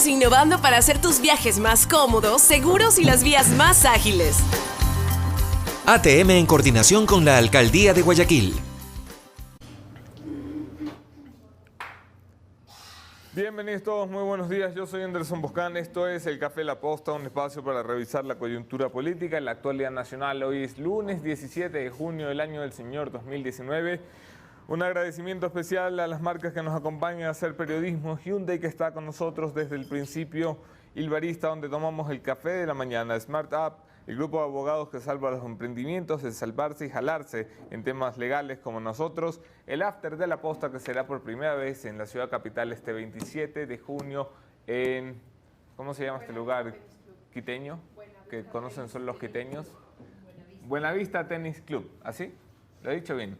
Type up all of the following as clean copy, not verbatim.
Estamos innovando para hacer tus viajes más cómodos, seguros y las vías más ágiles. ATM en coordinación con la Alcaldía de Guayaquil. Bienvenidos todos, muy buenos días. Yo soy Anderson Boscán. Esto es el Café La Posta, un espacio para revisar la coyuntura política en la actualidad nacional. Hoy es lunes 17 de junio del año del Señor 2019. Un agradecimiento especial a las marcas que nos acompañan a hacer periodismo. Hyundai, que está con nosotros desde el principio. Ilbarista, donde tomamos el café de la mañana. Smart App, el grupo de abogados que salva los emprendimientos de salvarse y jalarse en temas legales como nosotros. El After de La Posta, que será por primera vez en la ciudad capital este 27 de junio en... ¿Cómo se llama este lugar? ¿Quiteño? Que conocen solo los quiteños. Buenavista Tenis Club. ¿Así? ¿Lo he dicho bien?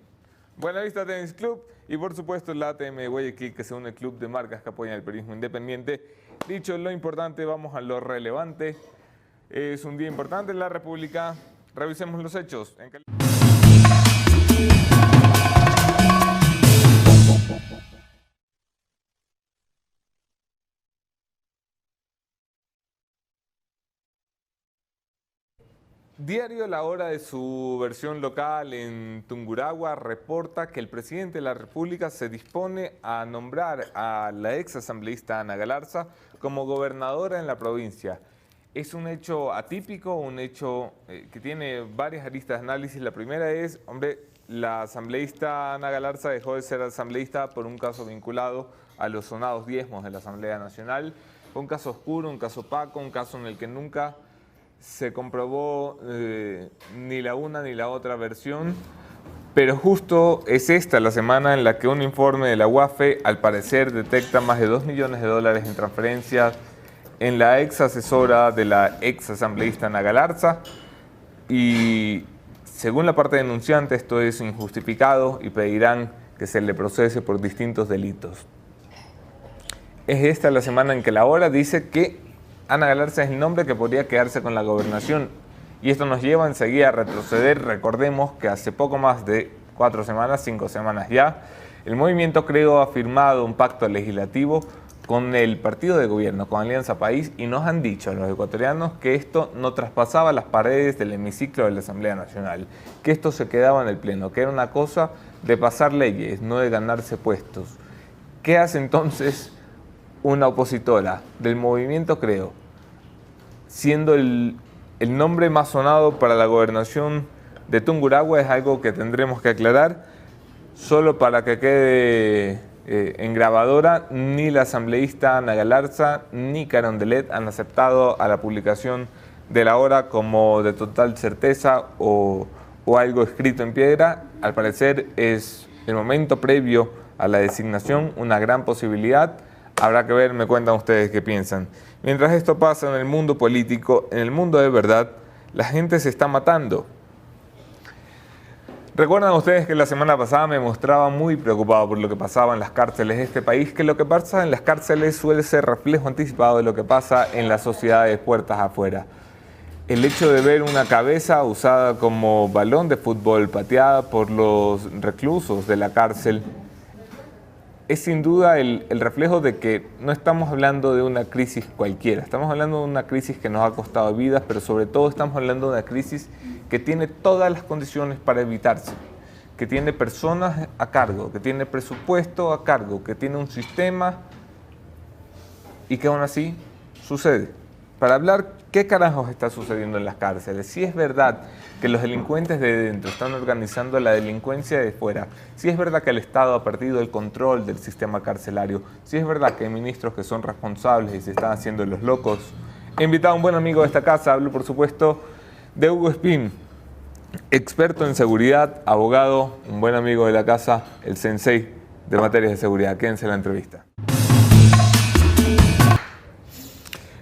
Buenavista Tenis Club y por supuesto la ATM de Guayaquil, que se une al club de marcas que apoyan el periodismo independiente. Dicho lo importante, vamos a lo relevante. Es un día importante en la República. Revisemos los hechos. Diario La Hora, de su versión local en Tungurahua, reporta que el presidente de la República se dispone a nombrar a la ex asambleísta Ana Galarza como gobernadora en la provincia. Es un hecho atípico, un hecho que tiene varias aristas de análisis. La primera es, la asambleísta Ana Galarza dejó de ser asambleísta por un caso vinculado a los sonados diezmos de la Asamblea Nacional. Fue un caso oscuro, un caso opaco, un caso en el que nunca se comprobó ni la una ni la otra versión, pero justo es esta la semana en la que un informe de la UAFE al parecer detecta más de $2 millones en transferencias en la ex asesora de la ex asambleísta Ana Galarza, y según la parte denunciante esto es injustificado y pedirán que se le procese por distintos delitos. Es esta la semana en que La Hora dice que Ana Galarza es el nombre que podría quedarse con la gobernación, y esto nos lleva enseguida a retroceder. Recordemos que hace poco más de 5 semanas ya, el Movimiento Creo ha firmado un pacto legislativo con el partido de gobierno, con Alianza País, y nos han dicho a los ecuatorianos que esto no traspasaba las paredes del hemiciclo de la Asamblea Nacional, que esto se quedaba en el Pleno, que era una cosa de pasar leyes, no de ganarse puestos. ¿Qué hace entonces una opositora del Movimiento Creo, siendo el nombre más sonado para la gobernación de Tungurahua? Es algo que tendremos que aclarar. Solo para que quede en grabadora, ni la asambleísta Ana Galarza ni Carondelet han aceptado a la publicación de La Hora como de total certeza o algo escrito en piedra. Al parecer es el momento previo a la designación, una gran posibilidad. Habrá que ver, me cuentan ustedes qué piensan. Mientras esto pasa en el mundo político, en el mundo de verdad, la gente se está matando. Recuerdan ustedes que la semana pasada me mostraba muy preocupado por lo que pasaba en las cárceles de este país, que lo que pasa en las cárceles suele ser reflejo anticipado de lo que pasa en la sociedad de puertas afuera. El hecho de ver una cabeza usada como balón de fútbol pateada por los reclusos de la cárcel es sin duda el reflejo de que no estamos hablando de una crisis cualquiera, estamos hablando de una crisis que nos ha costado vidas, pero sobre todo estamos hablando de una crisis que tiene todas las condiciones para evitarse, que tiene personas a cargo, que tiene presupuesto a cargo, que tiene un sistema y que aún así sucede. Para hablar qué carajos está sucediendo en las cárceles, si es verdad que los delincuentes de dentro están organizando la delincuencia de fuera, si es verdad que el Estado ha perdido el control del sistema carcelario, si es verdad que hay ministros que son responsables y se están haciendo los locos. He invitado a un buen amigo de esta casa, hablo por supuesto de Hugo Espín, experto en seguridad, abogado, un buen amigo de la casa, el sensei de materias de seguridad. Quédense en la entrevista.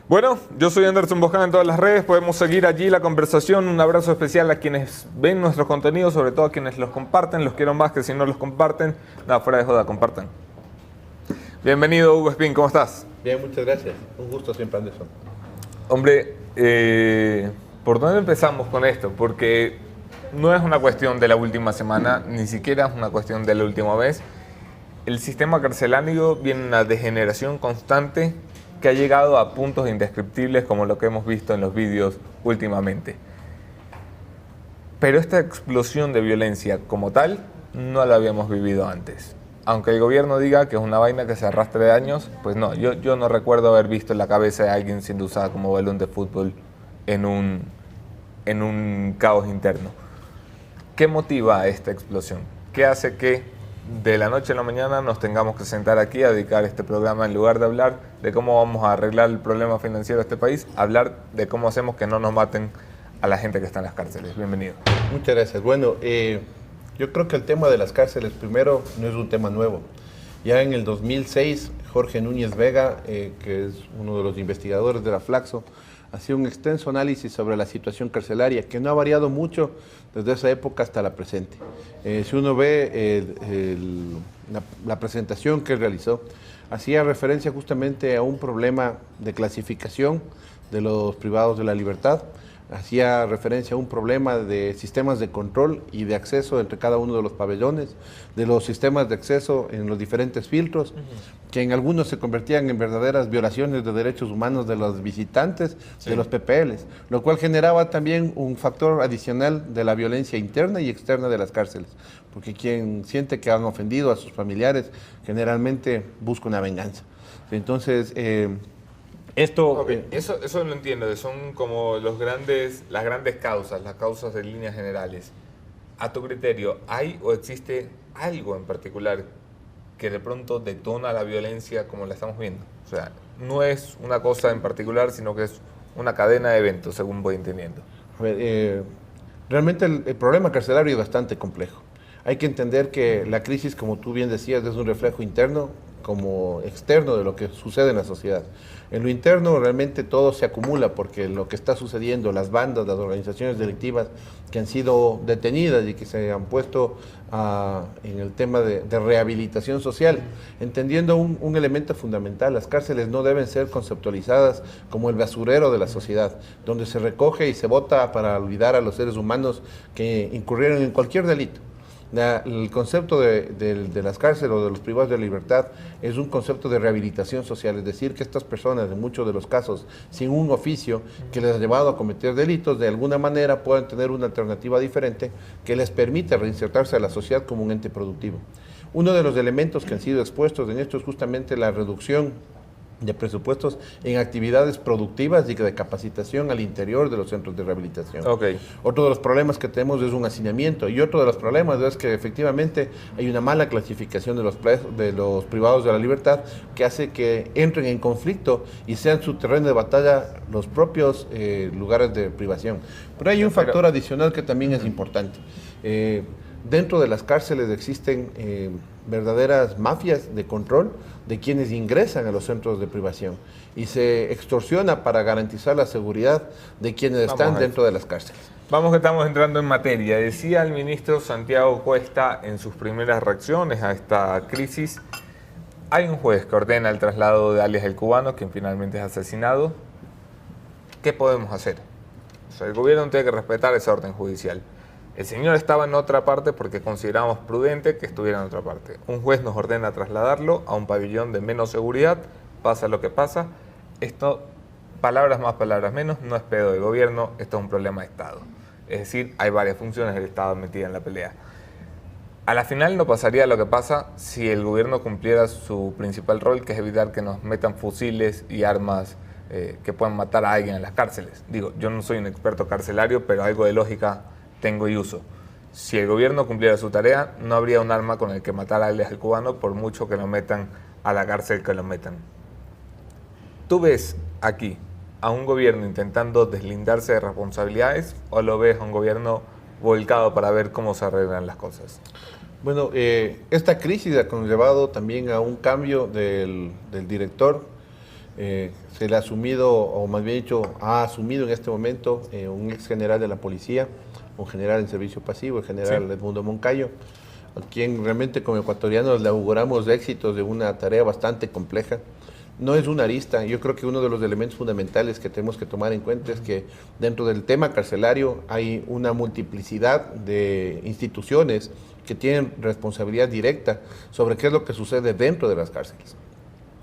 Bueno, yo soy Anderson Boscán en todas las redes, podemos seguir allí la conversación. Un abrazo especial a quienes ven nuestros contenidos, sobre todo a quienes los comparten. Los quiero más que si no los comparten. Nada, fuera de joda, compartan. Bienvenido, Hugo Espín, ¿cómo estás? Bien, muchas gracias. Un gusto siempre, Anderson. Hombre, ¿por dónde empezamos con esto? Porque no es una cuestión de la última semana, ni siquiera es una cuestión de la última vez. El sistema carcelario viene en una degeneración constante que ha llegado a puntos indescriptibles como lo que hemos visto en los vídeos últimamente. Pero esta explosión de violencia como tal no la habíamos vivido antes. Aunque el gobierno diga que es una vaina que se arrastra de años, pues no, yo no recuerdo haber visto la cabeza de alguien siendo usada como balón de fútbol en un caos interno. ¿Qué motiva esta explosión? ¿Qué hace que de la noche a la mañana nos tengamos que sentar aquí a dedicar este programa, en lugar de hablar de cómo vamos a arreglar el problema financiero de este país, hablar de cómo hacemos que no nos maten a la gente que está en las cárceles? Bienvenido. Muchas gracias. Bueno, yo creo que el tema de las cárceles, primero, no es un tema nuevo. Ya en el 2006, Jorge Núñez Vega, que es uno de los investigadores de la Flaxo, hacía un extenso análisis sobre la situación carcelaria, que no ha variado mucho desde esa época hasta la presente. Si uno ve la presentación que él realizó, hacía referencia justamente a un problema de clasificación de los privados de la libertad, hacía referencia a un problema de sistemas de control y de acceso entre cada uno de los pabellones, de los sistemas de acceso en los diferentes filtros, que en algunos se convertían en verdaderas violaciones de derechos humanos de los visitantes, de los PPLs, lo cual generaba también un factor adicional de la violencia interna y externa de las cárceles, porque quien siente que han ofendido a sus familiares generalmente busca una venganza. Entonces, Eso lo entiendo, son como las grandes causas, las causas en líneas generales. A tu criterio, ¿hay o existe algo en particular que de pronto detona la violencia como la estamos viendo? O sea, no es una cosa en particular, sino que es una cadena de eventos, según voy entendiendo. A ver, realmente el problema carcelario es bastante complejo. Hay que entender que la crisis, como tú bien decías, es un reflejo interno como externo de lo que sucede en la sociedad. En lo interno realmente todo se acumula porque lo que está sucediendo, las bandas, las organizaciones delictivas que han sido detenidas y que se han puesto en el tema de rehabilitación social, entendiendo un elemento fundamental: las cárceles no deben ser conceptualizadas como el basurero de la sociedad, donde se recoge y se bota para olvidar a los seres humanos que incurrieron en cualquier delito. El concepto de las cárceles o de los privados de libertad es un concepto de rehabilitación social, es decir, que estas personas, en muchos de los casos, sin un oficio que les ha llevado a cometer delitos, de alguna manera puedan tener una alternativa diferente que les permita reinsertarse a la sociedad como un ente productivo. Uno de los elementos que han sido expuestos en esto es justamente la reducción de presupuestos en actividades productivas y de capacitación al interior de los centros de rehabilitación. Otro de los problemas que tenemos es un hacinamiento, y otro de los problemas es que efectivamente hay una mala clasificación de los privados de la libertad, que hace que entren en conflicto y sean su terreno de batalla los propios lugares de privación. Pero hay un factor adicional que también es importante. Dentro de las cárceles existen verdaderas mafias de control de quienes ingresan a los centros de privación, y se extorsiona para garantizar la seguridad de quienes están dentro de las cárceles. Vamos, que estamos entrando en materia. Decía el ministro Santiago Cuesta en sus primeras reacciones a esta crisis: hay un juez que ordena el traslado de alias El Cubano, quien finalmente es asesinado. ¿Qué podemos hacer? O sea, el gobierno tiene que respetar esa orden judicial. El señor estaba en otra parte porque consideramos prudente que estuviera en otra parte. Un juez nos ordena trasladarlo a un pabellón de menos seguridad, pasa lo que pasa. Esto, palabras más, palabras menos, no es pedo del gobierno, esto es un problema de Estado. Es decir, hay varias funciones del Estado metidas en la pelea. A la final no pasaría lo que pasa si el gobierno cumpliera su principal rol, que es evitar que nos metan fusiles y armas que puedan matar a alguien en las cárceles. Digo, yo no soy un experto carcelario, pero algo de lógica tengo y uso. Si el gobierno cumpliera su tarea, no habría un arma con el que matar a alias El Cubano, por mucho que lo metan a la cárcel que lo metan. ¿Tú ves aquí a un gobierno intentando deslindarse de responsabilidades, o lo ves a un gobierno volcado para ver cómo se arreglan las cosas? Bueno, esta crisis ha conllevado también a un cambio del director. Se le ha asumido, o más bien dicho, ha asumido en este momento un ex general de la policía, un general en servicio pasivo, el general Edmundo Moncayo, a quien realmente como ecuatorianos le auguramos éxitos de una tarea bastante compleja. No es una arista. Yo creo que uno de los elementos fundamentales que tenemos que tomar en cuenta es que dentro del tema carcelario hay una multiplicidad de instituciones que tienen responsabilidad directa sobre qué es lo que sucede dentro de las cárceles.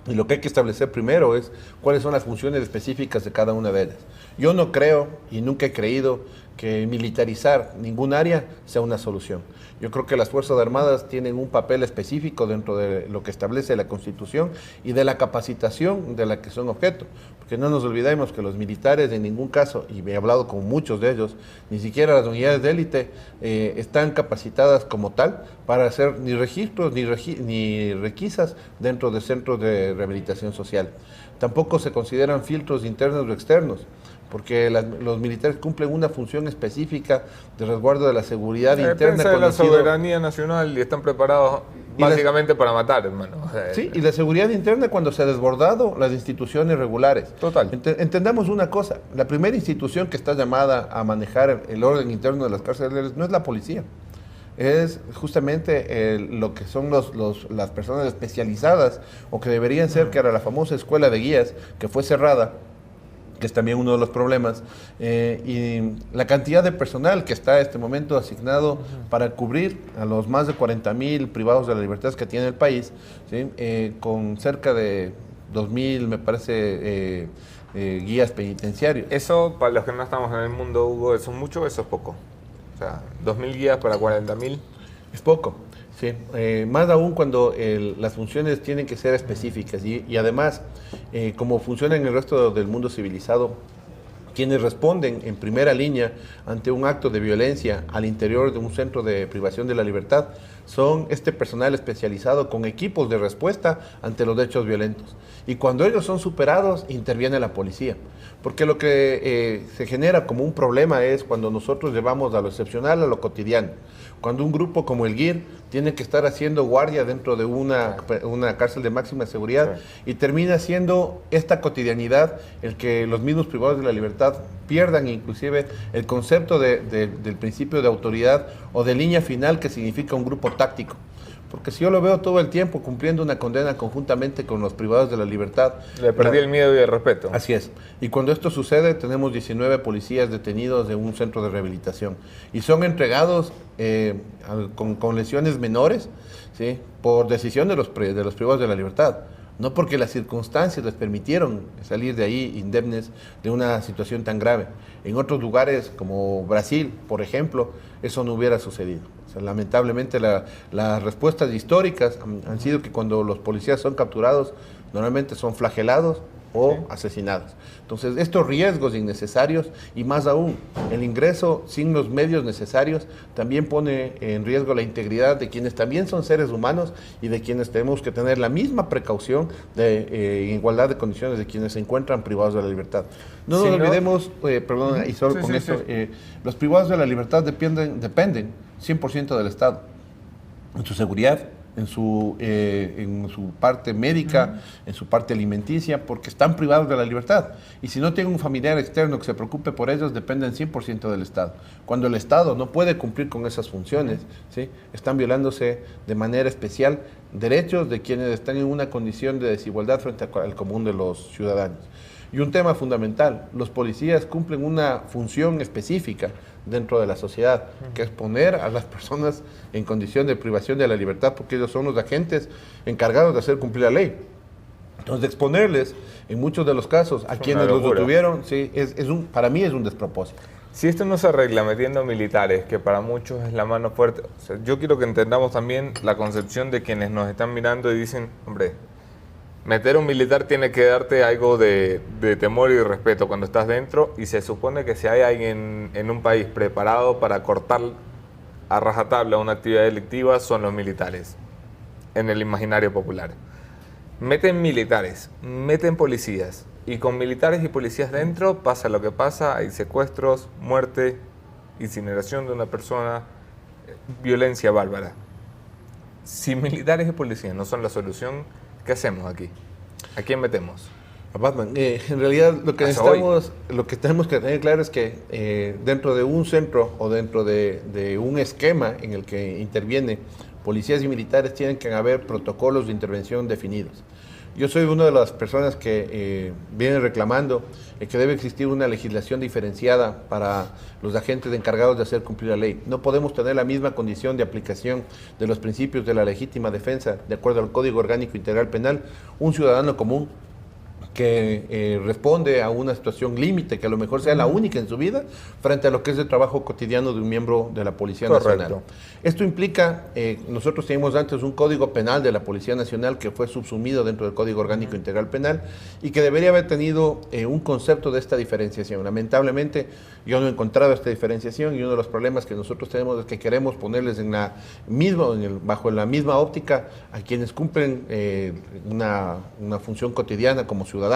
Y lo que hay que establecer primero es cuáles son las funciones específicas de cada una de ellas. Yo no creo y nunca he creído que militarizar ningún área sea una solución. Yo creo que las Fuerzas Armadas tienen un papel específico dentro de lo que establece la Constitución y de la capacitación de la que son objeto. Porque no nos olvidemos que los militares en ningún caso, y he hablado con muchos de ellos, ni siquiera las unidades de élite están capacitadas como tal para hacer ni registros ni requisas dentro de centros de rehabilitación social. Tampoco se consideran filtros internos o externos, porque los militares cumplen una función específica de resguardo de la seguridad interna. De la soberanía nacional y están preparados básicamente para matar, hermano. O sea, sí, y la seguridad interna cuando se ha desbordado las instituciones regulares. Total. Entendamos una cosa, la primera institución que está llamada a manejar el orden interno de las cárceles no es la policía. Es justamente lo que son las personas especializadas, o que deberían ser, que era la famosa escuela de guías, que fue cerrada, que es también uno de los problemas, y la cantidad de personal que está a este momento asignado para cubrir a los más de 40.000 privados de la libertad que tiene el país, ¿sí? Con cerca de 2.000, me parece, guías penitenciarios. Eso, para los que no estamos en el mundo, Hugo, ¿eso es mucho o eso es poco? O sea, 2.000 guías para 40.000. Es poco, sí. Más aún cuando las funciones tienen que ser específicas y además, como funciona en el resto del mundo civilizado, quienes responden en primera línea ante un acto de violencia al interior de un centro de privación de la libertad son este personal especializado con equipos de respuesta ante los hechos violentos. Y cuando ellos son superados, interviene la policía. Porque lo que se genera como un problema es cuando nosotros llevamos a lo excepcional a lo cotidiano. Cuando un grupo como el GIR tiene que estar haciendo guardia dentro de una cárcel de máxima seguridad, y termina siendo esta cotidianidad el que los mismos privados de la libertad pierdan inclusive el concepto del principio de autoridad o de línea final que significa un grupo táctico. Porque si yo lo veo todo el tiempo cumpliendo una condena conjuntamente con los privados de la libertad... Le perdí el miedo y el respeto. Así es. Y cuando esto sucede, tenemos 19 policías detenidos de un centro de rehabilitación. Y son entregados con lesiones menores, ¿sí? Por decisión de los privados de la libertad. No porque las circunstancias les permitieron salir de ahí indemnes de una situación tan grave. En otros lugares, como Brasil, por ejemplo, eso no hubiera sucedido. O sea, lamentablemente las respuestas históricas han sido que cuando los policías son capturados, normalmente son flagelados o asesinados. Entonces, estos riesgos innecesarios, y más aún, el ingreso sin los medios necesarios, también pone en riesgo la integridad de quienes también son seres humanos y de quienes tenemos que tener la misma precaución de igualdad de condiciones de quienes se encuentran privados de la libertad. No nos olvidemos, perdón, y solo con esto, los privados de la libertad dependen 100% del Estado, en su seguridad, en su parte médica, en su parte alimenticia, porque están privados de la libertad. Y si no tienen un familiar externo que se preocupe por ellos, dependen 100% del Estado. Cuando el Estado no puede cumplir con esas funciones, ¿sí? Están violándose de manera especial derechos de quienes están en una condición de desigualdad frente al común de los ciudadanos. Y un tema fundamental, los policías cumplen una función específica dentro de la sociedad, que es poner a las personas en condición de privación de la libertad, porque ellos son los agentes encargados de hacer cumplir la ley. Entonces, exponerles, en muchos de los casos, a quienes los detuvieron, sí, para mí es un despropósito. Si esto no se arregla metiendo militares, que para muchos es la mano fuerte, o sea, yo quiero que entendamos también la concepción de quienes nos están mirando y dicen, hombre, meter un militar tiene que darte algo de temor y respeto cuando estás dentro, y se supone que si hay alguien en un país preparado para cortar a rajatabla una actividad delictiva, son los militares, en el imaginario popular. Meten militares, meten policías, y con militares y policías dentro pasa lo que pasa, hay secuestros, muerte, incineración de una persona, violencia bárbara. Si militares y policías no son la solución, ¿qué hacemos aquí? ¿A quién metemos? A Batman. En realidad lo que tenemos que tener claro es que dentro de un centro o dentro de un esquema en el que interviene policías y militares tienen que haber protocolos de intervención definidos. Yo soy una de las personas que vienen reclamando que debe existir una legislación diferenciada para los agentes encargados de hacer cumplir la ley. No podemos tener la misma condición de aplicación de los principios de la legítima defensa, de acuerdo al Código Orgánico Integral Penal, un ciudadano común que responde a una situación límite, que a lo mejor sea la única en su vida, frente a lo que es el trabajo cotidiano de un miembro de la Policía Nacional. Esto implica, nosotros teníamos antes un código penal de la Policía Nacional que fue subsumido dentro del Código Orgánico Integral Penal y que debería haber tenido un concepto de esta diferenciación. Lamentablemente yo no he encontrado esta diferenciación y uno de los problemas que nosotros tenemos es que queremos ponerles en la misma, bajo la misma óptica a quienes cumplen una función cotidiana como ciudadanos,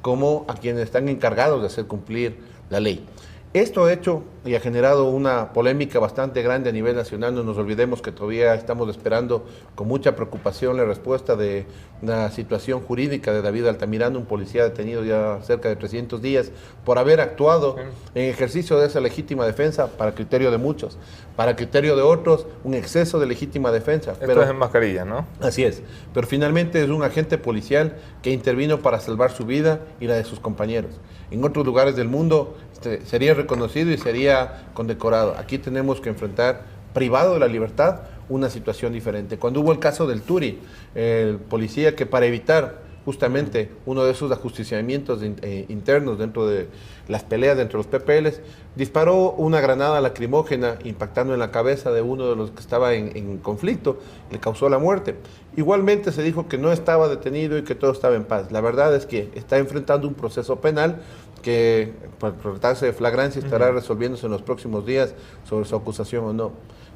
como a quienes están encargados de hacer cumplir la ley. Esto ha hecho y ha generado una polémica bastante grande a nivel nacional. No nos olvidemos que todavía estamos esperando con mucha preocupación la respuesta de la situación jurídica de David Altamirano, un policía detenido ya cerca de 300 días por haber actuado en ejercicio de esa legítima defensa, para criterio de muchos, para criterio de otros, un exceso de legítima defensa. Esto es en mascarilla, ¿no? Así es, pero finalmente es un agente policial que intervino para salvar su vida y la de sus compañeros. En otros lugares del mundo sería reconocido y sería condecorado. Aquí tenemos que enfrentar, privado de la libertad, una situación diferente. Cuando hubo el caso del Turi, el policía que para evitar justamente uno de esos ajusticiamientos internos dentro de las peleas dentro de los PPLs, disparó una granada lacrimógena impactando en la cabeza de uno de los que estaba en conflicto, le causó la muerte. Igualmente se dijo que no estaba detenido y que todo estaba en paz. La verdad es que está enfrentando un proceso penal que, por tratarse de flagrancia, estará resolviéndose en los próximos días sobre su acusación o no.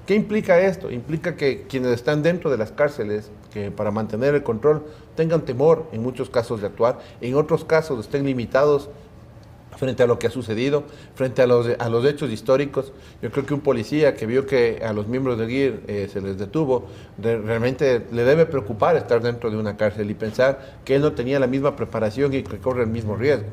¿Qué implica esto? Implica que quienes están dentro de las cárceles, que para mantener el control, tengan temor en muchos casos de actuar, en otros casos estén limitados frente a lo que ha sucedido, frente a los hechos históricos. Yo creo que un policía que vio que a los miembros del GIR se les detuvo, realmente le debe preocupar estar dentro de una cárcel y pensar que él no tenía la misma preparación y que corre el mismo riesgo.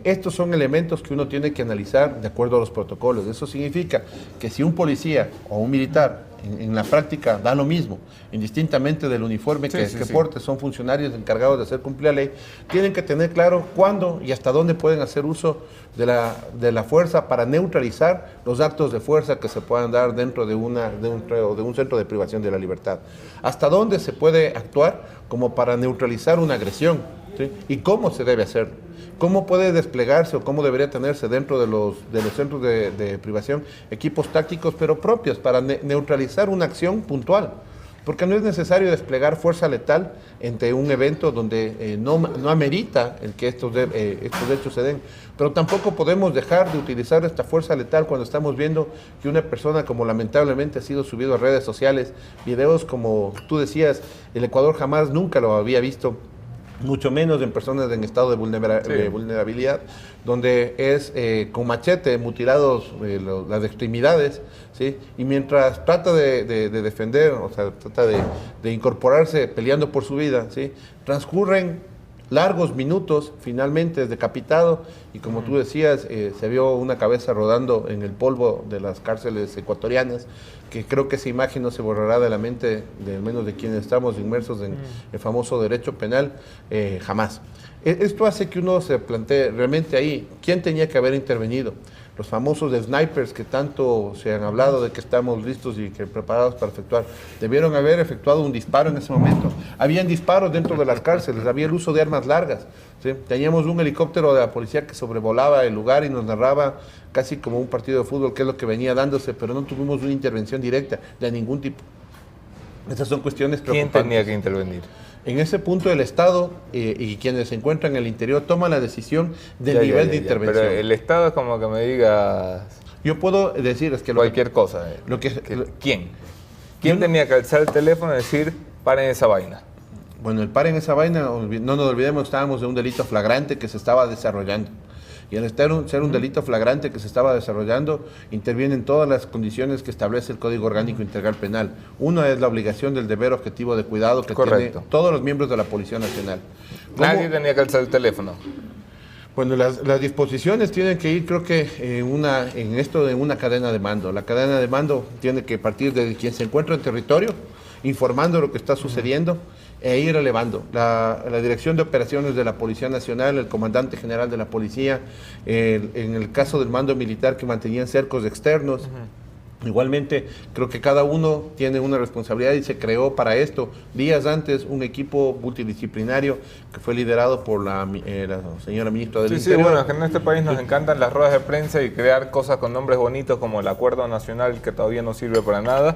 Estos son elementos que uno tiene que analizar de acuerdo a los protocolos. Eso significa que si un policía o un militar en la práctica da lo mismo, indistintamente del uniforme que porte, son funcionarios encargados de hacer cumplir la ley, tienen que tener claro cuándo y hasta dónde pueden hacer uso de la fuerza para neutralizar los actos de fuerza que se puedan dar dentro de un centro de privación de la libertad. Hasta dónde se puede actuar como para neutralizar una agresión, ¿sí? Y cómo se debe hacerlo. ¿Cómo puede desplegarse o cómo debería tenerse dentro de los centros de privación equipos tácticos pero propios para neutralizar una acción puntual? Porque no es necesario desplegar fuerza letal ante un evento donde no amerita el que estos hechos se den. Pero tampoco podemos dejar de utilizar esta fuerza letal cuando estamos viendo que una persona, como lamentablemente ha sido subido a redes sociales, videos como tú decías, el Ecuador jamás nunca lo había visto, mucho menos en personas en estado de vulnerabilidad, donde es con machete mutilados las extremidades, ¿sí? Y mientras trata de defender, o sea, trata de incorporarse peleando por su vida, ¿sí? Transcurren largos minutos, finalmente es decapitado y como tú decías, se vio una cabeza rodando en el polvo de las cárceles ecuatorianas, que creo que esa imagen no se borrará de la mente de al menos de quienes estamos inmersos en el famoso derecho penal, jamás. Esto hace que uno se plantee realmente ahí, ¿quién tenía que haber intervenido? Los famosos snipers que tanto se han hablado de que estamos listos y que preparados para efectuar, debieron haber efectuado un disparo en ese momento. Habían disparos dentro de las cárceles, había el uso de armas largas, ¿sí? Teníamos un helicóptero de la policía que sobrevolaba el lugar y nos narraba casi como un partido de fútbol qué es lo que venía dándose, pero no tuvimos una intervención directa de ningún tipo. Estas son cuestiones preocupantes. ¿Quién tenía que intervenir? En ese punto el Estado y quienes se encuentran en el interior toman la decisión del nivel de intervención. Pero el Estado es como que me digas... Yo puedo decir es que... cualquier cosa. ¿Quién? ¿Quién tenía que alzar el teléfono y decir, paren esa vaina? Bueno, el paren esa vaina, no nos olvidemos, estábamos de un delito flagrante que se estaba desarrollando. Y al ser un delito flagrante que se estaba desarrollando, intervienen todas las condiciones que establece el Código Orgánico Integral Penal. Una es la obligación del deber objetivo de cuidado que tienen todos los miembros de la Policía Nacional. Nadie tenía que alzar el teléfono. Bueno, las disposiciones tienen que ir, creo que en una cadena de mando. La cadena de mando tiene que partir de quien se encuentra en territorio, informando lo que está sucediendo, e ir elevando. La Dirección de Operaciones de la Policía Nacional, el Comandante General de la Policía, en el caso del mando militar que mantenían cercos externos. Igualmente, creo que cada uno tiene una responsabilidad y se creó para esto, días antes, un equipo multidisciplinario que fue liderado por la señora ministra del Interior. Sí, bueno, que en este país nos encantan las ruedas de prensa y crear cosas con nombres bonitos como el Acuerdo Nacional, que todavía no sirve para nada.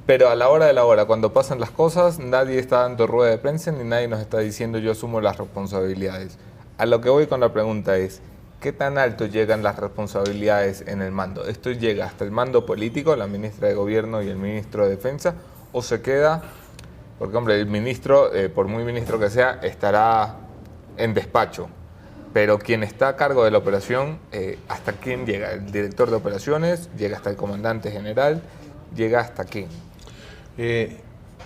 Pero a la hora de la hora, cuando pasan las cosas, nadie está dando rueda de prensa ni nadie nos está diciendo yo asumo las responsabilidades. A lo que voy con la pregunta es, ¿qué tan alto llegan las responsabilidades en el mando? ¿Esto llega hasta el mando político, la ministra de Gobierno y el ministro de Defensa? ¿O se queda, porque hombre, el ministro, por muy ministro que sea, estará en despacho? Pero quien está a cargo de la operación, ¿hasta quién llega? ¿El director de operaciones? ¿Llega hasta el comandante general? ¿Llega hasta quién?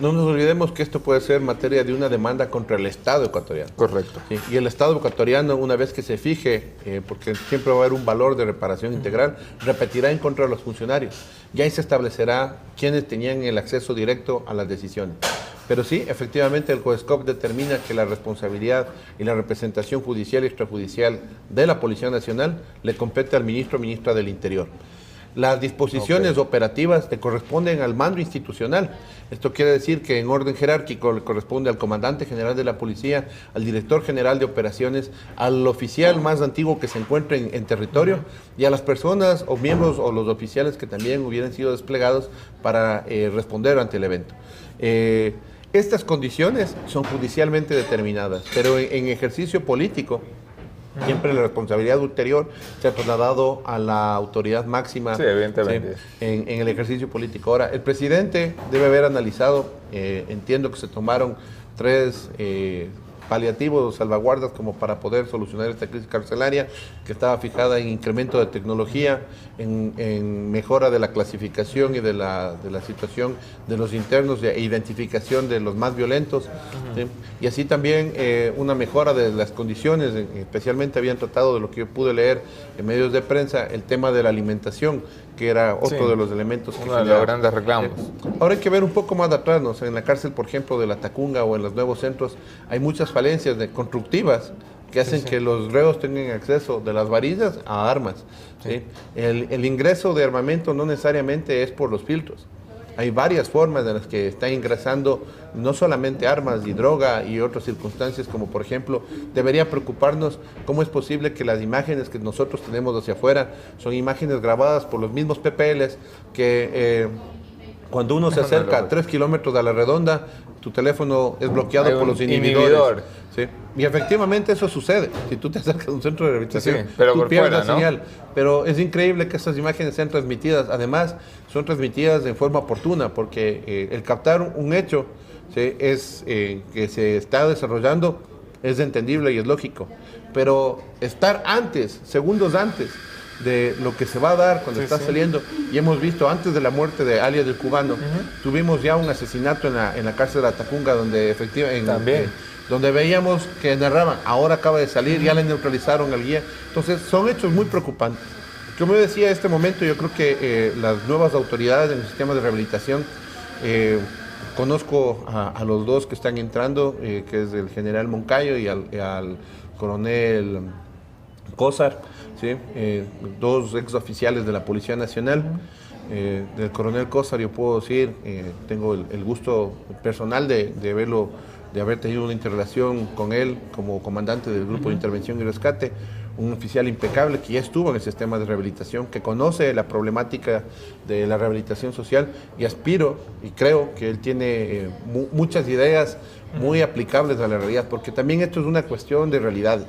No nos olvidemos que esto puede ser materia de una demanda contra el Estado ecuatoriano. Correcto. Sí, y el Estado ecuatoriano, una vez que se fije, porque siempre va a haber un valor de reparación integral, repetirá en contra de los funcionarios. Ya ahí se establecerá quiénes tenían el acceso directo a las decisiones. Pero sí, efectivamente, el COESCOP determina que la responsabilidad y la representación judicial y extrajudicial de la Policía Nacional le compete al ministro o ministra del Interior. Las disposiciones operativas le corresponden al mando institucional. Esto quiere decir que en orden jerárquico le corresponde al comandante general de la policía, al director general de operaciones, al oficial más antiguo que se encuentre en territorio y a las personas o miembros o los oficiales que también hubieran sido desplegados para responder ante el evento. Estas condiciones son judicialmente determinadas, pero en ejercicio político, siempre la responsabilidad ulterior se ha trasladado a la autoridad máxima. Sí, evidentemente. ¿Sí? En el ejercicio político. Ahora, el presidente debe haber analizado, entiendo que se tomaron 3 paliativos o salvaguardas como para poder solucionar esta crisis carcelaria, que estaba fijada en incremento de tecnología, en mejora de la clasificación y de la situación de los internos e identificación de los más violentos, ¿sí? Y así también una mejora de las condiciones, especialmente habían tratado de lo que yo pude leer en medios de prensa, el tema de la alimentación, que era otro de los elementos. Uno de los grandes reclamos. Ahora hay que ver un poco más de atrás, ¿no? O sea, en la cárcel, por ejemplo, de La Tacunga o en los nuevos centros, hay muchas falencias constructivas que hacen que los reos tengan acceso de las varillas a armas. ¿Sí? El ingreso de armamento no necesariamente es por los filtros. Hay varias formas en las que está ingresando no solamente armas y droga y otras circunstancias, como por ejemplo, debería preocuparnos cómo es posible que las imágenes que nosotros tenemos hacia afuera son imágenes grabadas por los mismos PPLs que cuando uno se acerca a 3 kilómetros a la redonda, tu teléfono es bloqueado por los inhibidores. ¿Sí? Y efectivamente eso sucede. Si tú te acercas a un centro de rehabilitación, tú pierdes la señal. Pero es increíble que estas imágenes sean transmitidas. Además, son transmitidas de forma oportuna, porque el captar un hecho, ¿sí?, que se está desarrollando es entendible y es lógico. Pero estar antes, segundos antes de lo que se va a dar cuando está saliendo, y hemos visto antes de la muerte de alias del cubano, tuvimos ya un asesinato en la cárcel de La Tacunga, donde efectivamente donde veíamos que narraban, ahora acaba de salir, ya le neutralizaron al guía. Entonces son hechos muy preocupantes. Como yo decía, en este momento yo creo que las nuevas autoridades en el sistema de rehabilitación, conozco a los 2 que están entrando, que es el general Moncayo y al coronel Cózar, ¿sí? 2 exoficiales de la Policía Nacional. Del coronel Cózar yo puedo decir, tengo el gusto personal de haber tenido una interrelación con él como comandante del Grupo de Intervención y Rescate, un oficial impecable que ya estuvo en el sistema de rehabilitación, que conoce la problemática de la rehabilitación social, y aspiro y creo que él tiene muchas ideas muy aplicables a la realidad, porque también esto es una cuestión de realidades.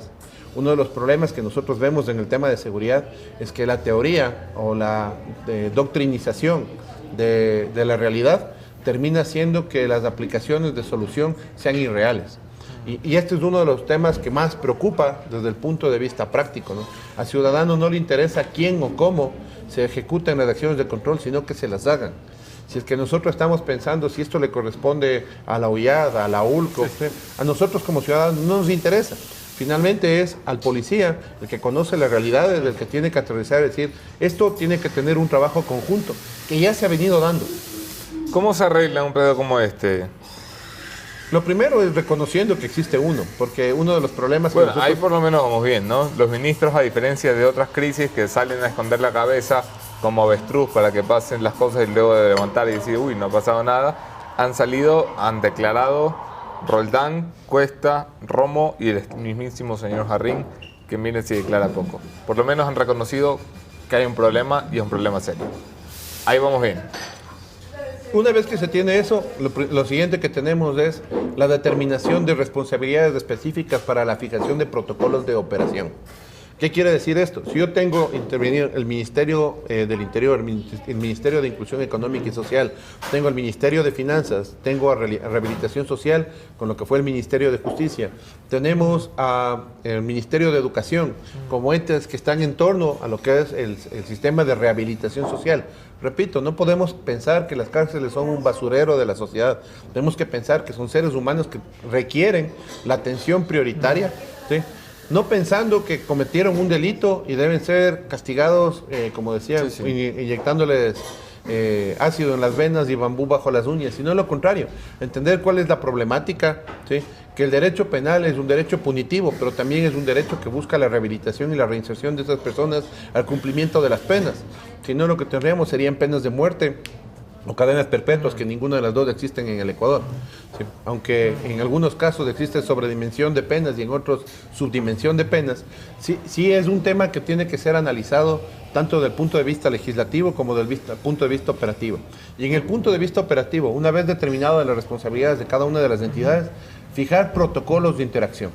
Uno de los problemas que nosotros vemos en el tema de seguridad es que la teoría o la doctrinización de la realidad termina haciendo que las aplicaciones de solución sean irreales. Y este es uno de los temas que más preocupa desde el punto de vista práctico, ¿no? Al ciudadano no le interesa quién o cómo se ejecutan las acciones de control, sino que se las hagan. Si es que nosotros estamos pensando si esto le corresponde a la UIAD, a la ULCO, a nosotros como ciudadanos no nos interesa. Finalmente es al policía el que conoce las realidades, el que tiene que aterrizar y decir, esto tiene que tener un trabajo conjunto, que ya se ha venido dando. ¿Cómo se arregla un pedo como este? Lo primero es reconociendo que existe uno, porque uno de los problemas que Bueno, nosotros... ahí por lo menos vamos bien, ¿no? Los ministros, a diferencia de otras crisis que salen a esconder la cabeza como avestruz para que pasen las cosas y luego de levantar y decir, uy, no ha pasado nada, han salido, han declarado Roldán, Cuesta, Romo y el mismísimo señor Jarrín, que miren si declara poco. Por lo menos han reconocido que hay un problema y es un problema serio. Ahí vamos bien. Una vez que se tiene eso, lo siguiente que tenemos es la determinación de responsabilidades específicas para la fijación de protocolos de operación. ¿Qué quiere decir esto? Si yo tengo intervenir el Ministerio del Interior, el Ministerio de Inclusión Económica y Social, tengo el Ministerio de Finanzas, tengo a Rehabilitación Social, con lo que fue el Ministerio de Justicia, tenemos el Ministerio de Educación, como entes que están en torno a lo que es el sistema de rehabilitación social. Repito, no podemos pensar que las cárceles son un basurero de la sociedad. Tenemos que pensar que son seres humanos que requieren la atención prioritaria, ¿sí? No pensando que cometieron un delito y deben ser castigados, como decía, inyectándoles ácido en las venas y bambú bajo las uñas, sino lo contrario, entender cuál es la problemática, ¿sí? Que el derecho penal es un derecho punitivo, pero también es un derecho que busca la rehabilitación y la reinserción de esas personas al cumplimiento de las penas. Si no, lo que tendríamos serían penas de muerte o cadenas perpetuas, que ninguna de las dos existen en el Ecuador. Sí, aunque en algunos casos existe sobredimensión de penas y en otros subdimensión de penas, sí es un tema que tiene que ser analizado tanto desde el punto de vista legislativo como desde el punto de vista operativo. Y en el punto de vista operativo, una vez determinadas las responsabilidades de cada una de las entidades, fijar protocolos de interacción.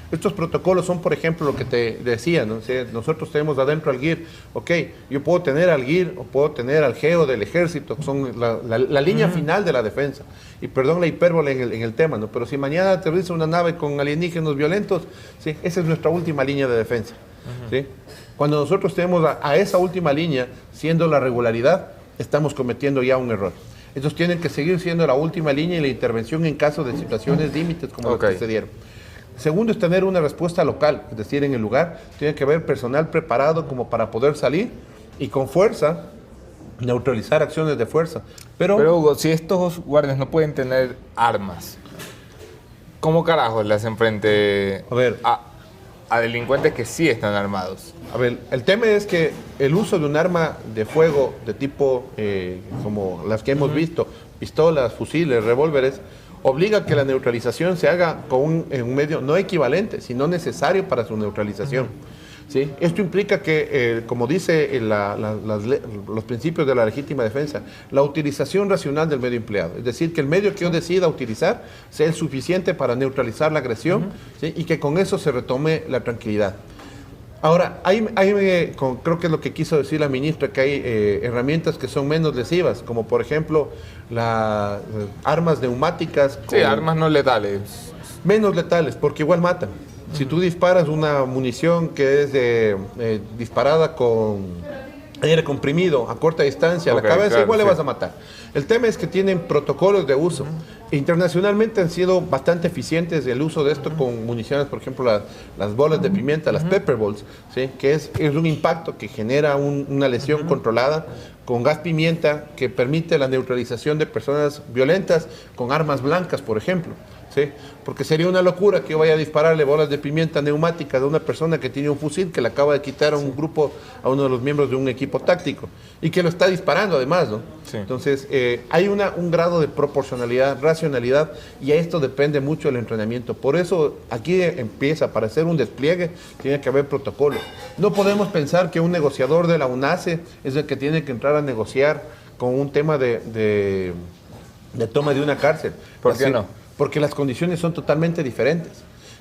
Estos protocolos son, por ejemplo, lo que te decía, ¿no? O sea, nosotros tenemos adentro al GIR, ok, yo puedo tener al GIR o puedo tener al GEO del ejército, que son la línea final de la defensa. Y perdón la hipérbole en el tema, ¿no? Pero si mañana aterriza una nave con alienígenas violentos, ¿sí? Esa es nuestra última línea de defensa, ¿sí? Cuando nosotros tenemos a esa última línea siendo la regularidad, estamos cometiendo ya un error. Ellos tienen que seguir siendo la última línea y la intervención en caso de situaciones límites como las que se dieron. Segundo es tener una respuesta local, es decir, en el lugar tiene que haber personal preparado como para poder salir y con fuerza neutralizar acciones de fuerza. Pero Hugo, si estos guardias no pueden tener armas, ¿cómo carajos le hacen frente a delincuentes que sí están armados? A ver, el tema es que el uso de un arma de fuego de tipo como las que hemos visto, pistolas, fusiles, revólveres, obliga a que la neutralización se haga con un medio no equivalente, sino necesario para su neutralización. ¿Sí? Esto implica que, como dice los principios de la legítima defensa, la utilización racional del medio empleado. Es decir, que el medio que yo decida utilizar sea el suficiente para neutralizar la agresión, ¿sí? Y que con eso se retome la tranquilidad. Ahora, creo que es lo que quiso decir la ministra, que hay herramientas que son menos lesivas, como por ejemplo las armas neumáticas. Sí, armas no letales. Menos letales, porque igual matan. Si tú disparas una munición que es disparada con aire comprimido a corta distancia a la cabeza, claro, igual le vas a matar. El tema es que tienen protocolos de uso. Internacionalmente han sido bastante eficientes el uso de esto con municiones, por ejemplo, las bolas de pimienta, las pepper balls, ¿sí? Que es un impacto que genera una lesión controlada con gas pimienta que permite la neutralización de personas violentas con armas blancas, por ejemplo. ¿Sí? Porque sería una locura que yo vaya a dispararle bolas de pimienta neumáticas a una persona que tiene un fusil que le acaba de quitar a un grupo, a uno de los miembros de un equipo táctico y que lo está disparando además, ¿no? Sí. Entonces, hay un grado de proporcionalidad, racionalidad, y a esto depende mucho el entrenamiento. Por eso aquí empieza, para hacer un despliegue, tiene que haber protocolos. No podemos pensar que un negociador de la UNACE es el que tiene que entrar a negociar con un tema de toma de una cárcel. ¿Por qué no? Porque las condiciones son totalmente diferentes.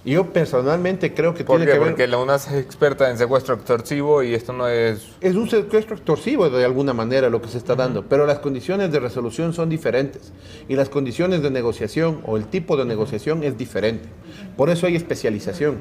Y yo personalmente creo que tiene que ver... Porque la UNAS es experta en secuestro extorsivo y esto no es... Es un secuestro extorsivo de alguna manera lo que se está dando, pero las condiciones de resolución son diferentes. Y las condiciones de negociación o el tipo de negociación es diferente. Por eso hay especialización.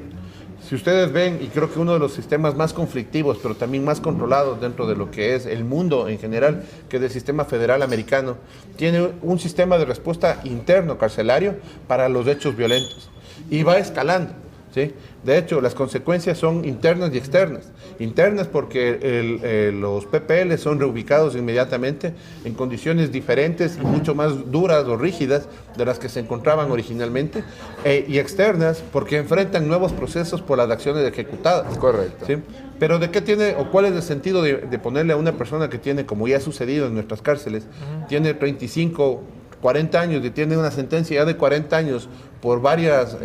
Si ustedes ven, y creo que uno de los sistemas más conflictivos, pero también más controlados dentro de lo que es el mundo en general, que es el sistema federal americano, tiene un sistema de respuesta interno carcelario para los hechos violentos. Y va escalando. ¿sí? De hecho, las consecuencias son internas y externas. Internas porque los PPL son reubicados inmediatamente en condiciones diferentes y mucho más duras o rígidas de las que se encontraban originalmente. Y externas porque enfrentan nuevos procesos por las acciones ejecutadas. Correcto. ¿Sí? Pero ¿de qué tiene o cuál es el sentido de ponerle a una persona que tiene, como ya ha sucedido en nuestras cárceles, tiene 35, 40 años y tiene una sentencia ya de 40 años por varias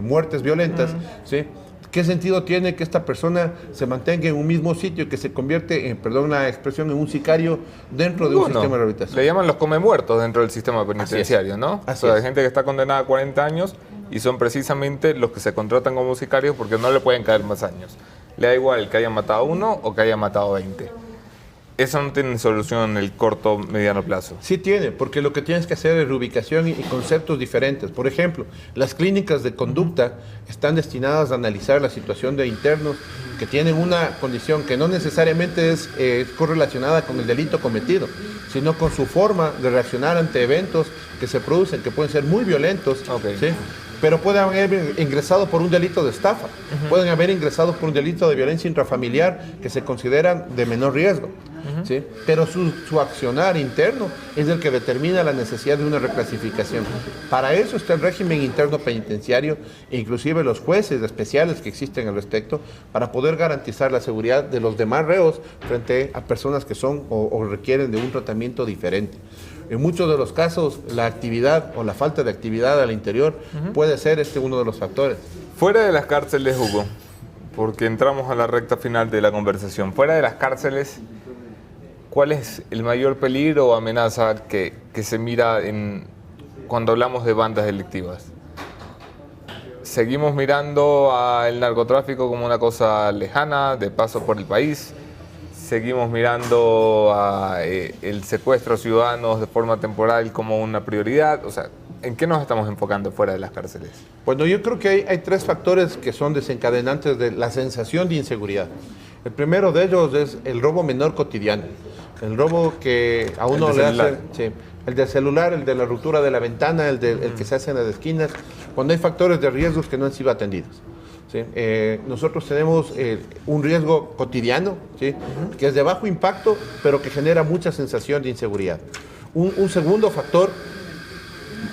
muertes violentas, ¿sí? ¿Qué sentido tiene que esta persona se mantenga en un mismo sitio y que se convierte, perdón la expresión, en un sicario dentro de un sistema de rehabilitación? Le llaman los come muertos dentro del sistema penitenciario, ¿no? Así o sea, es. hay gente que está condenada a 40 años y son precisamente los que se contratan como sicarios porque no le pueden caer más años. Le da igual que haya matado a uno o que haya matado a 20. Eso no tiene solución en el corto, mediano plazo. Sí tiene, porque lo que tienes que hacer es reubicación y conceptos diferentes. Por ejemplo, las clínicas de conducta están destinadas a analizar la situación de internos que tienen una condición que no necesariamente es correlacionada con el delito cometido, sino con su forma de reaccionar ante eventos que se producen, que pueden ser muy violentos, ¿sí? Pero pueden haber ingresado por un delito de estafa, pueden haber ingresado por un delito de violencia intrafamiliar que se consideran de menor riesgo. ¿Sí? Pero su accionar interno es el que determina la necesidad de una reclasificación. Para eso está el régimen interno penitenciario e inclusive los jueces especiales que existen al respecto para poder garantizar la seguridad de los demás reos frente a personas que son o requieren de un tratamiento diferente. En muchos de los casos la actividad o la falta de actividad al interior puede ser uno de los factores. Fuera de las cárceles, Hugo, porque entramos a la recta final de la conversación, fuera de las cárceles, ¿cuál es el mayor peligro o amenaza que se mira cuando hablamos de bandas delictivas? ¿Seguimos mirando al narcotráfico como una cosa lejana, de paso por el país? ¿Seguimos mirando el secuestro de ciudadanos de forma temporal como una prioridad? O sea, ¿en qué nos estamos enfocando fuera de las cárceles? Bueno, yo creo que hay tres factores que son desencadenantes de la sensación de inseguridad. El primero de ellos es el robo menor cotidiano. El robo que a uno le hace, sí, el del celular, el de la ruptura de la ventana, el que se hace en las esquinas, cuando hay factores de riesgos que no han sido atendidos. ¿Sí? Nosotros tenemos un riesgo cotidiano, ¿sí? Que es de bajo impacto, pero que genera mucha sensación de inseguridad. Un segundo factor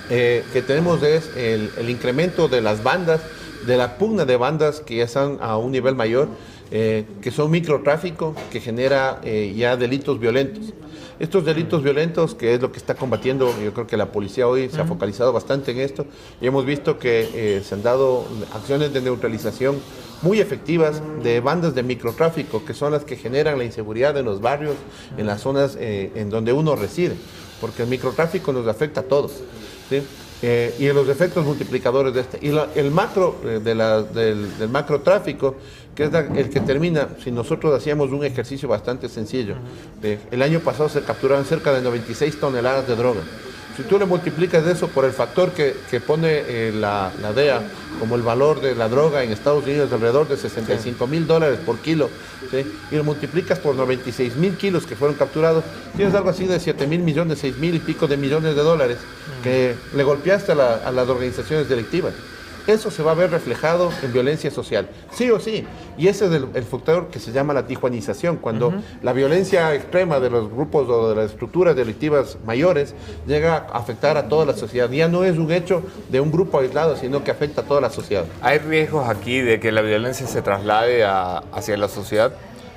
que tenemos es el incremento de las bandas, de la pugna de bandas que ya están a un nivel mayor, que son microtráfico, que genera ya delitos violentos. Estos delitos violentos, que es lo que está combatiendo, yo creo que la policía hoy se ha focalizado bastante en esto, y hemos visto que se han dado acciones de neutralización muy efectivas de bandas de microtráfico, que son las que generan la inseguridad en los barrios, en las zonas en donde uno reside, porque el microtráfico nos afecta a todos, ¿sí? Y en los efectos multiplicadores de este. Y el macro del macrotráfico, que es el que termina, si nosotros hacíamos un ejercicio bastante sencillo, el año pasado se capturaron cerca de 96 toneladas de droga. Si tú le multiplicas eso por el factor que pone la DEA como el valor de la droga en Estados Unidos de alrededor de $65,000 por kilo, ¿sí? Y lo multiplicas por 96,000 kilos que fueron capturados, tienes algo así de 7,000 millones, 6,000 y pico de millones de dólares que le golpeaste a las organizaciones delictivas. Eso se va a ver reflejado en violencia social, sí o sí. Y ese es el factor que se llama la tijuanización, cuando la violencia extrema de los grupos o de las estructuras delictivas mayores llega a afectar a toda la sociedad. Ya no es un hecho de un grupo aislado, sino que afecta a toda la sociedad. ¿Hay riesgos aquí de que la violencia se traslade hacia la sociedad?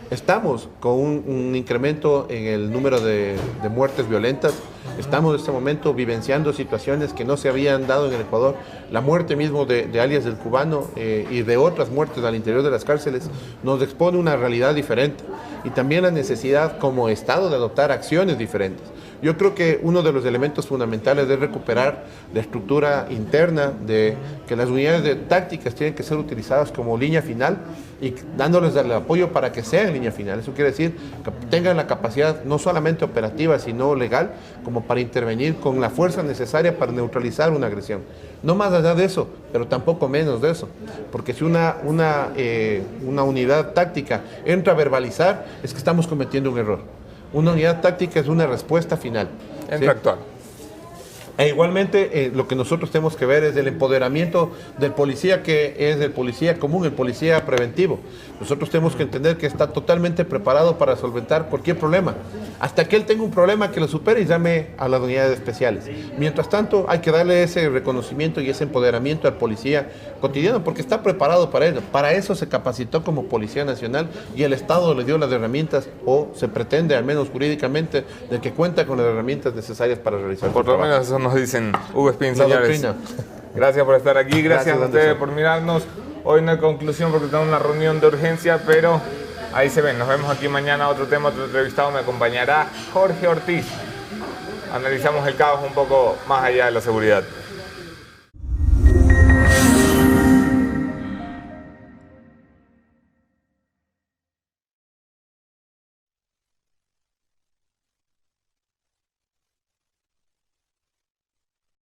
Estamos con un incremento en el número de muertes violentas. Estamos en este momento vivenciando situaciones que no se habían dado en el Ecuador. La muerte mismo de alias del cubano y de otras muertes al interior de las cárceles nos expone una realidad diferente y también la necesidad como Estado de adoptar acciones diferentes. Yo creo que uno de los elementos fundamentales es recuperar la estructura interna de que las unidades tácticas tienen que ser utilizadas como línea final y dándoles el apoyo para que sean línea final. Eso quiere decir que tengan la capacidad no solamente operativa, sino legal, como para intervenir con la fuerza necesaria para neutralizar una agresión. No más allá de eso, pero tampoco menos de eso. Porque si una unidad táctica entra a verbalizar, es que estamos cometiendo un error. Una unidad táctica es una respuesta final. Entra a actuar. E igualmente lo que nosotros tenemos que ver es el empoderamiento del policía, que es el policía común, el policía preventivo. Nosotros tenemos que entender que está totalmente preparado para solventar cualquier problema. Hasta que él tenga un problema que lo supere y llame a las unidades especiales. Mientras tanto, hay que darle ese reconocimiento y ese empoderamiento al policía cotidiano, porque está preparado para ello. Para eso se capacitó como Policía Nacional y el Estado le dio las herramientas, o se pretende, al menos jurídicamente, de que cuenta con las herramientas necesarias para realizar su trabajo. Por lo menos eso nos dicen Hugo Espín, La señores. doctrina. Gracias por estar aquí, gracias a ustedes Anderson. por mirarnos. Hoy no hay conclusión porque tengo una reunión de urgencia, pero ahí se ven. Nos vemos aquí mañana, otro tema, otro entrevistado. Me acompañará Jorge Ortiz. Analizamos el caos un poco más allá de la seguridad.